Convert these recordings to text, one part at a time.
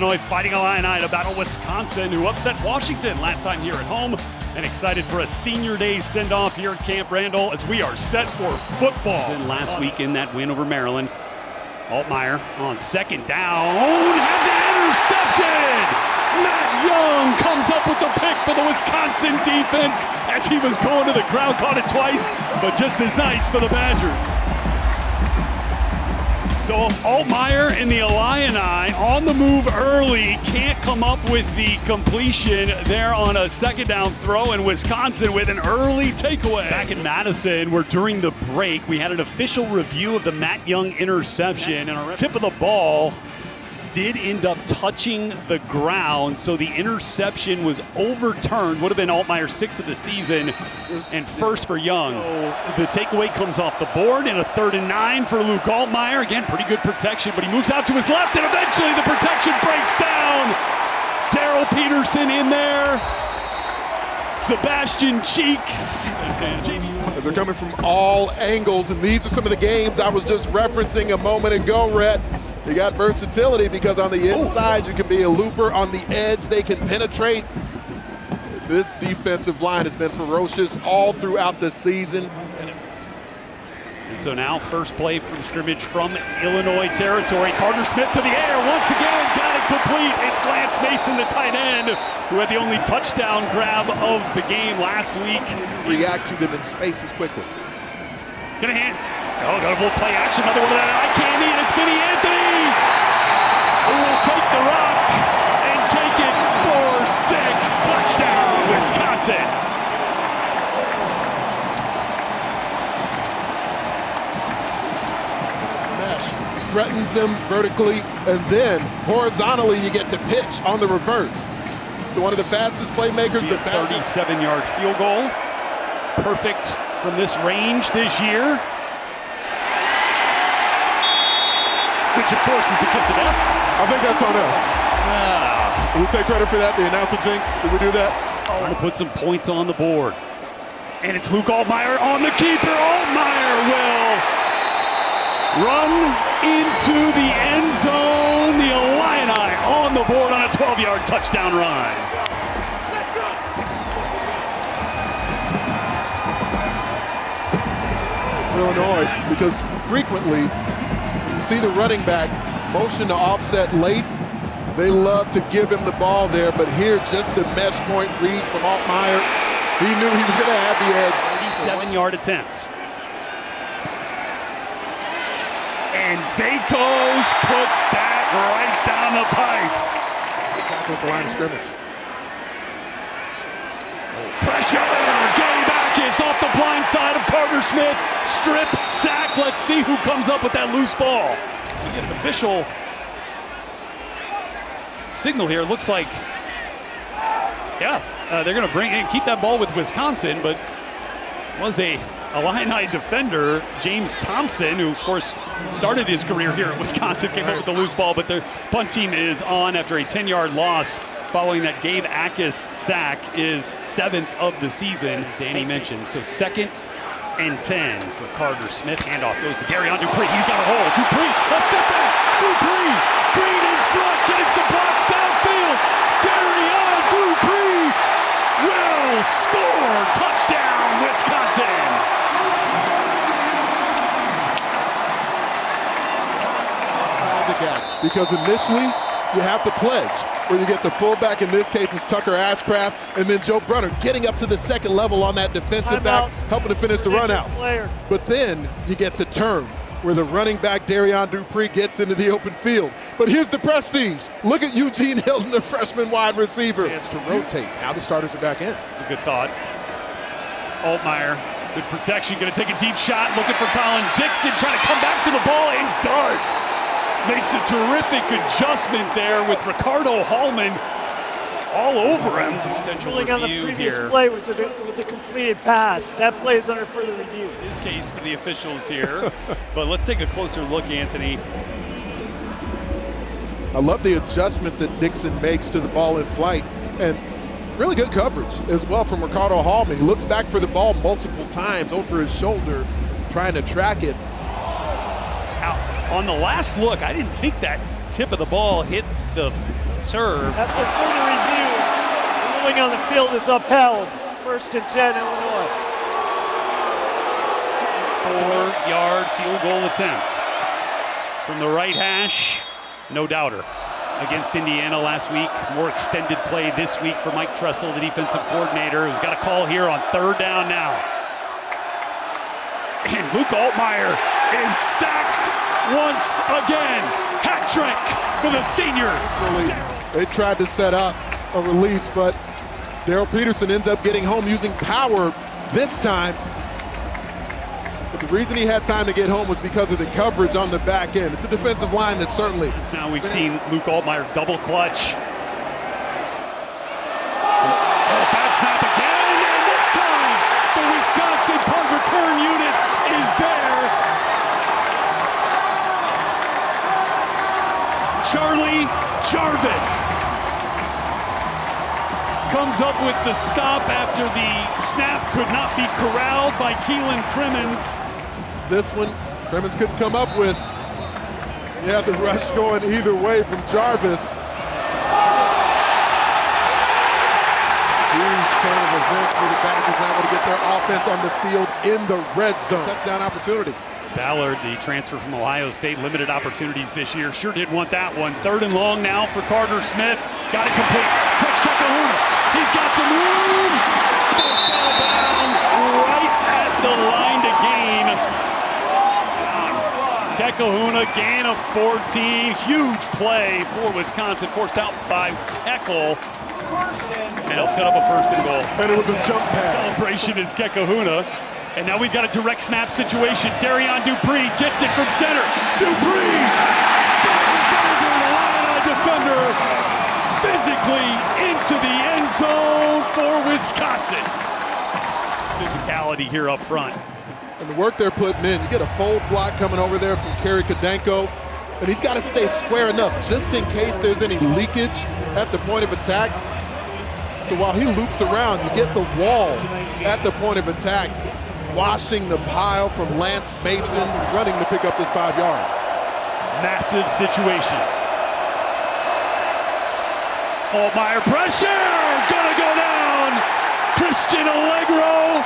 Illinois Fighting Illini to battle Wisconsin, who upset Washington last time here at home, and excited for a senior day send-off here at Camp Randall as we are set for football. And last week in that win over Maryland, Altmaier on second down has it intercepted. Matt Young comes up with the pick for the Wisconsin defense as he was going to the ground, caught it twice, but just as nice for the Badgers. So Altmaier and the Illini on the move early, can't come up with the completion there on a second down throw, and Wisconsin with an early takeaway. Back in Madison, where during the break we had an official review of the Matt Young interception, and our tip of the ball did end up touching the ground, so the interception was overturned. Would have been Altmaier's sixth of the season and first for Young. So the takeaway comes off the board in a 3rd and 9 for Luke Altmaier. Again, pretty good protection, but he moves out to his left, and eventually the protection breaks down. Daryl Peterson in there. Sebastian Cheeks. They're coming from all angles, and these are some of the games I was just referencing a moment ago, Rhett. You got versatility because on the inside you can be a looper, on the edge they can penetrate. This defensive line has been ferocious all throughout the season. And so now first play from scrimmage from Illinois territory. Carter Smith to the air once again, got it complete. It's Lance Mason, the tight end, who had the only touchdown grab of the game last week. React to them in spaces quickly. Gonna hand. Oh, got a little play action, another one of that eye candy, and it's Vinny Anthony who will take the rock and take it for 6. Touchdown, Wisconsin. Mesh threatens them vertically, and then horizontally you get to pitch on the reverse. To one of the fastest playmakers. The 37-yard field goal. Perfect from this range this year. Which, of course, is the kiss of death. I think that's on us. Did we take credit for that? The announcer jinx? Did we do that? Trying to put some points on the board. And it's Luke Altmaier on the keeper. Altmaier will run into the end zone. The Illini on the board on a 12-yard touchdown run. Illinois, because frequently see the running back motion to offset late. They love to give him the ball there, but here just the mesh point read from Altmaier. He knew he was going to have the edge. 37-yard attempt. And Vakos puts that right down the pipes. At the line of scrimmage. Pressure! Gary Backus off the blind side of Carter Smith. Strip sack. Let's see who comes up with that loose ball. We get an official signal here. Looks like, they're going to bring in, keep that ball with Wisconsin, but was a Illini defender, James Thompson, who of course started his career here at Wisconsin, came up with the loose ball, but the punt team is on after a 10-yard loss. Following that Gabe Backus sack is 7th of the season, as Danny mentioned. So 2nd and 10 for Carter Smith. Handoff goes to Darion Dupree. He's got a hole. Dupree, a step back. Dupree, Green in front, getting some blocks downfield. Darion Dupree will score. Touchdown, Wisconsin. Because initially, you have the pledge, where you get the fullback, in this case it's Tucker Ashcraft, and then Joe Brunner getting up to the second level on that defensive back, helping to finish the run out. But then you get the turn, where the running back Darion Dupree gets into the open field. But here's the prestige. Look at Eugene Hilton, the freshman wide receiver. Chance to rotate. Now the starters are back in. It's a good thought. Altmaier, good protection, going to take a deep shot, looking for Colin Dixon, trying to come back to the ball, and does. Makes a terrific adjustment there with Ricardo Hallman all over him. Ruling on the previous play was a completed pass. That play is under further review. In this case to the officials here. But let's take a closer look, Anthony. I love the adjustment that Dixon makes to the ball in flight. And really good coverage as well from Ricardo Hallman. He looks back for the ball multiple times over his shoulder, trying to track it. On the last look, I didn't think that tip of the ball hit the serve. After further review, the ruling on the field is upheld. 1st and 10, Illinois. 4-yard field goal attempt from the right hash, no doubter. Against Indiana last week, more extended play this week for Mike Tressel, the defensive coordinator, who's got a call here on 3rd down now. And Luke Altmaier is sacked once again. Hat trick for the senior. They tried to set up a release, but Daryl Peterson ends up getting home using power this time. But the reason he had time to get home was because of the coverage on the back end. It's a defensive line that certainly... Now we've seen Luke Altmaier double clutch. Bad snap again, and this time the Wisconsin punt return unit is there. Charlie Jarvis comes up with the stop after the snap could not be corralled by Keelan Crimmins. This one, Crimmins couldn't come up with. He had the rush going either way from Jarvis. Huge turn of events for the Badgers, now able to get their offense on the field in the red zone. Touchdown opportunity. Ballard, the transfer from Ohio State, limited opportunities this year. Sure did want that one. 3rd and long now for Carter Smith. Got it complete. Trech Kekahuna. He's got some room. First out of bounds right at the line to gain. Kekahuna, gain of 14. Huge play for Wisconsin. Forced out by Eckel. And he'll set up a 1st and goal. And it was a jump pass. Celebration is Kekahuna. And now we've got a direct snap situation. Darion Dupree gets it from center. Dupree! Over the line, defender physically into the end zone for Wisconsin. Physicality here up front. And the work they're putting in, you get a fold block coming over there from Kerry Kadenko. And he's got to stay square enough just in case there's any leakage at the point of attack. So while he loops around, you get the wall at the point of attack, washing the pile from Lance Mason, running to pick up this 5 yards. Massive situation. Altmaier pressure, gonna go down. Christian Allegro,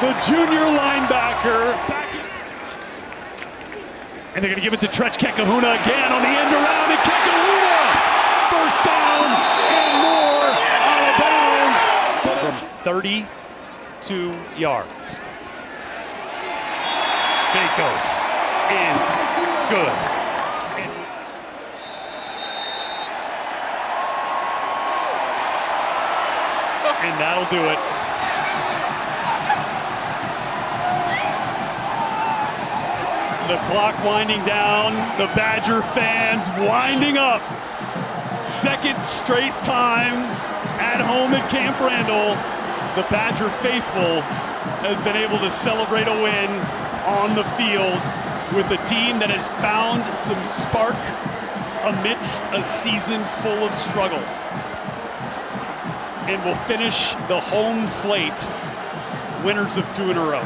the junior linebacker. And they're gonna give it to Trech Kekahuna again on the end around, and Kekahuna, 1st down and more, out of bounds from 32 yards. Bakos is good. And that'll do it. The clock winding down, the Badger fans winding up. 2nd straight time at home at Camp Randall. The Badger faithful has been able to celebrate a win on the field with a team that has found some spark amidst a season full of struggle. And will finish the home slate winners of 2 in a row.